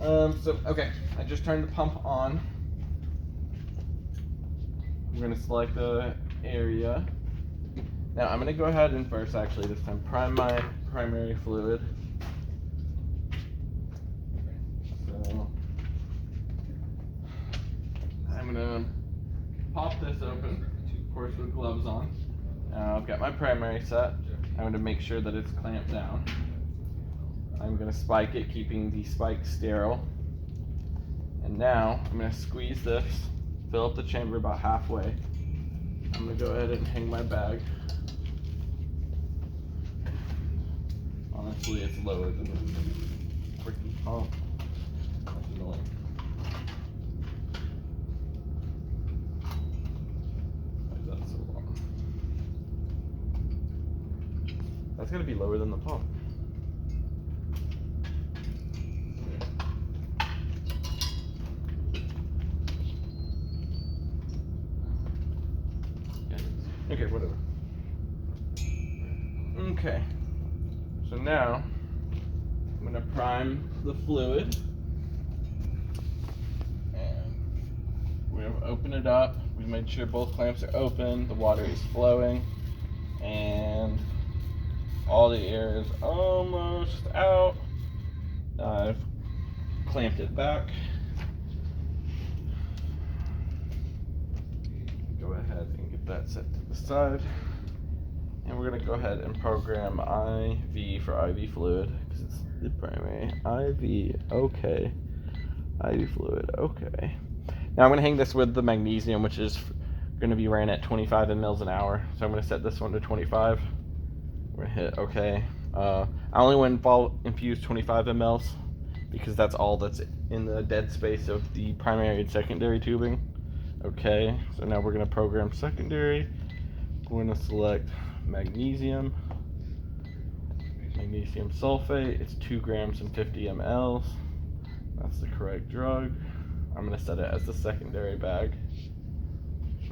Okay, I just turned the pump on. I'm gonna select the area. Now I'm gonna go ahead and first, actually this time, prime my primary fluid. So I'm gonna pop this open, of course with gloves on. I've got my primary set. I'm gonna make sure that it's clamped down. I'm gonna spike it, keeping the spike sterile. And now I'm gonna squeeze this, fill up the chamber about halfway. I'm gonna go ahead and hang my bag. Honestly, it's lower than the freaking pump. That's annoying. Why is that so long? That's gonna be lower than the pump. Okay, whatever. Okay. So now I'm gonna prime the fluid. And we're gonna open it up. We made sure both clamps are open, the water is flowing, and all the air is almost out. I've clamped it back. Go ahead and get that set to the side. And we're gonna go ahead and program IV for IV fluid, because it's the primary. IV, okay. IV fluid, okay. Now I'm gonna hang this with the magnesium, which is gonna be ran at 25 mLs an hour. So I'm gonna set this one to 25. We're gonna hit okay. I only went infuse 25 mLs because that's all that's in the dead space of the primary and secondary tubing. Okay, so now we're gonna program secondary. We're gonna select magnesium sulfate. It's 2 grams and 50 mLs. That's the correct drug. I'm gonna set it as the secondary bag.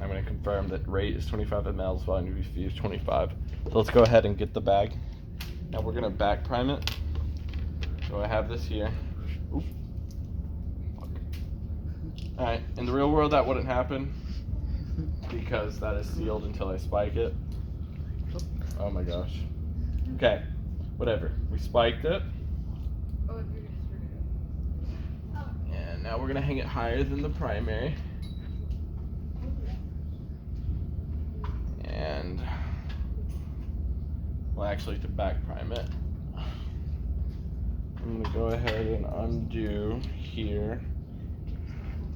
I'm gonna confirm that rate is 25 mLs while I infuse 25. So let's go ahead and get the bag. Now we're gonna back prime it. So I have this here. Oop. All right, in the real world that wouldn't happen because that is sealed until I spike it. Oh my gosh. Okay, whatever. We spiked it. And now we're gonna hang it higher than the primary. And well, actually to back prime it, I'm gonna go ahead and undo here.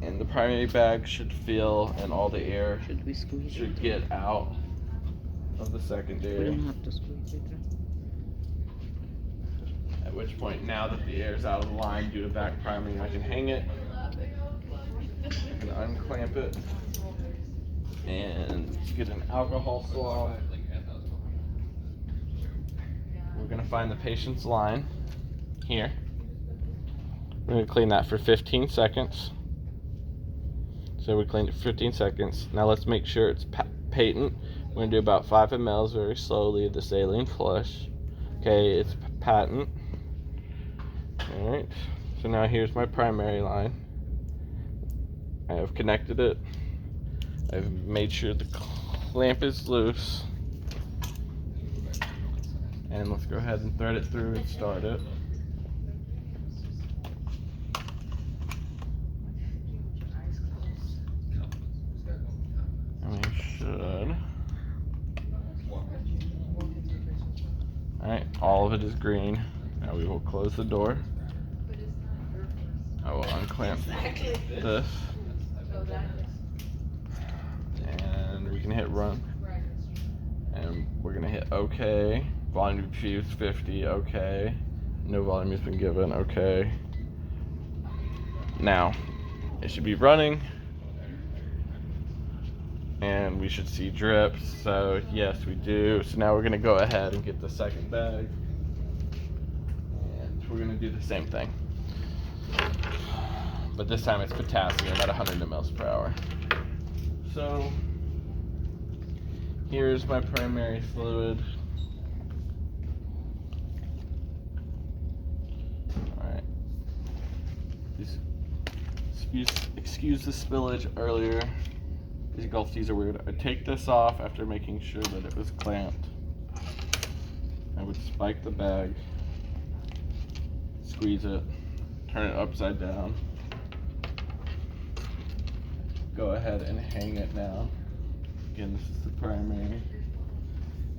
And the primary bag should fill and all the air should get out of the secondary. We don't have to squeeze it. At which point, now that the air is out of the line due to back priming, I can hang it. I can unclamp it and get an alcohol swab. We're gonna find the patient's line here. We're gonna clean that for 15 seconds. So we cleaned it for 15 seconds. Now let's make sure it's patent. We're gonna do about 5 mLs very slowly of the saline flush. Okay, it's patent. All right, so now here's my primary line. I have connected it. I've made sure the clamp is loose. And let's go ahead and thread it through and start it. And we should. Alright, all of it is green. Now we will close the door. I will unclamp this. And we can hit run. And we're gonna hit OK. Volume diffuse 50, OK. No volume has been given, OK. Now, it should be running. And we should see drips, so yes we do. So now we're gonna go ahead and get the second bag. And we're gonna do the same thing. But this time it's potassium at 100 mLs per hour. So, here's my primary fluid. Alright. excuse the spillage earlier. These golf tees are weird. I take this off after making sure that it was clamped. I would spike the bag, squeeze it, turn it upside down. Go ahead and hang it now. Again, this is the primary.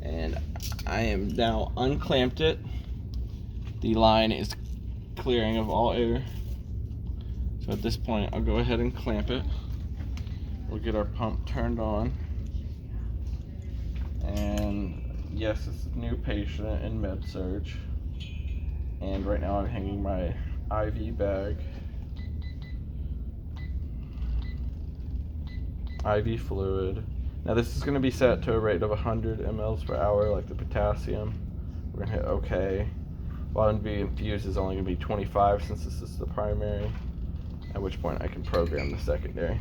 And I am now unclamped it. The line is clearing of all air. So at this point, I'll go ahead and clamp it. We'll get our pump turned on. And yes, it's a new patient in med-surg. And right now I'm hanging my IV bag. IV fluid. Now this is going to be set to a rate of 100 mLs per hour like the potassium. We're going to hit OK. Volume to be infused is only going to be 25 since this is the primary, at which point I can program the secondary.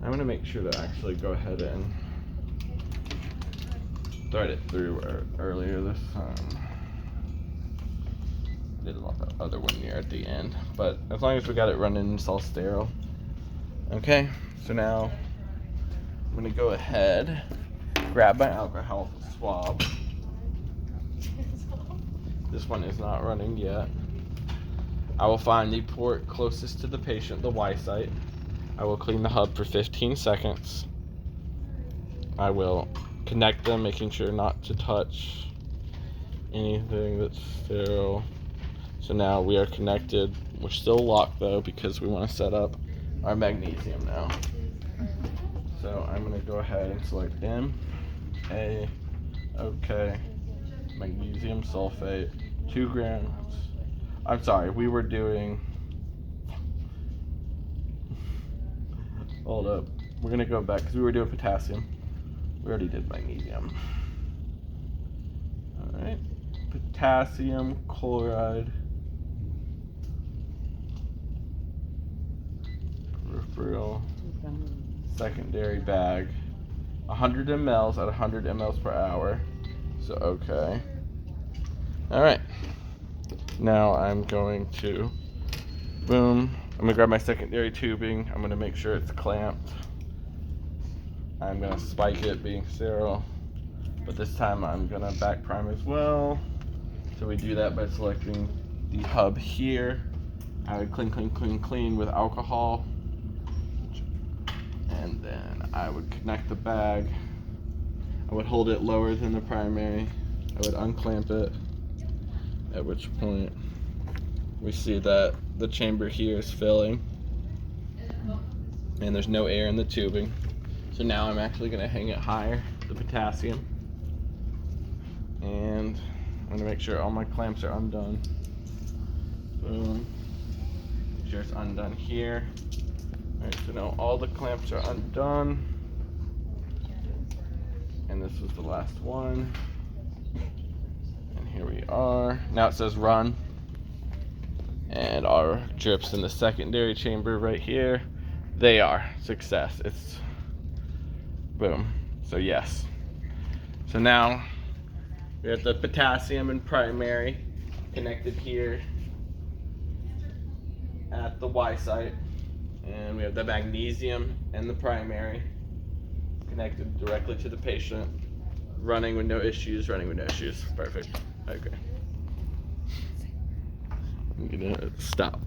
I'm going to make sure to actually go ahead and thread it through earlier this time. I did the other one near at the end, but as long as we got it running, it's all sterile. Okay, so now I'm going to go ahead, grab my alcohol swab. This one is not running yet. I will find the port closest to the patient, the Y site. I will clean the hub for 15 seconds. I will connect them, making sure not to touch anything that's sterile. So now we are connected. We're still locked though because we want to set up our magnesium now. So I'm going to go ahead and select M, A, OK. Magnesium sulfate, 2 grams. I'm sorry, we were doing, hold up, we're gonna go back because we were doing potassium. We already did magnesium. All right, potassium chloride, peripheral, secondary bag, 100 mLs at 100 mLs per hour. So, okay. All right. Now I'm going to, boom. I'm gonna grab my secondary tubing. I'm gonna make sure it's clamped. I'm gonna spike it, being sterile. But this time I'm gonna back prime as well. So we do that by selecting the hub here. I would clean with alcohol. And then I would connect the bag. I would hold it lower than the primary. I would unclamp it, at which point we see that the chamber here is filling and there's no air in the tubing. So now I'm actually going to hang it higher, the potassium, and I'm going to make sure all my clamps are undone. Boom. Make sure it's undone here. Alright, so now all the clamps are undone. And this was the last one. And here we are. Now it says run. And our drips in the secondary chamber right here, they are success. It's boom. So yes. So now we have the potassium and primary connected here at the Y site. And we have the magnesium and the primary connected directly to the patient, running with no issues, Perfect. Okay. I'm gonna stop.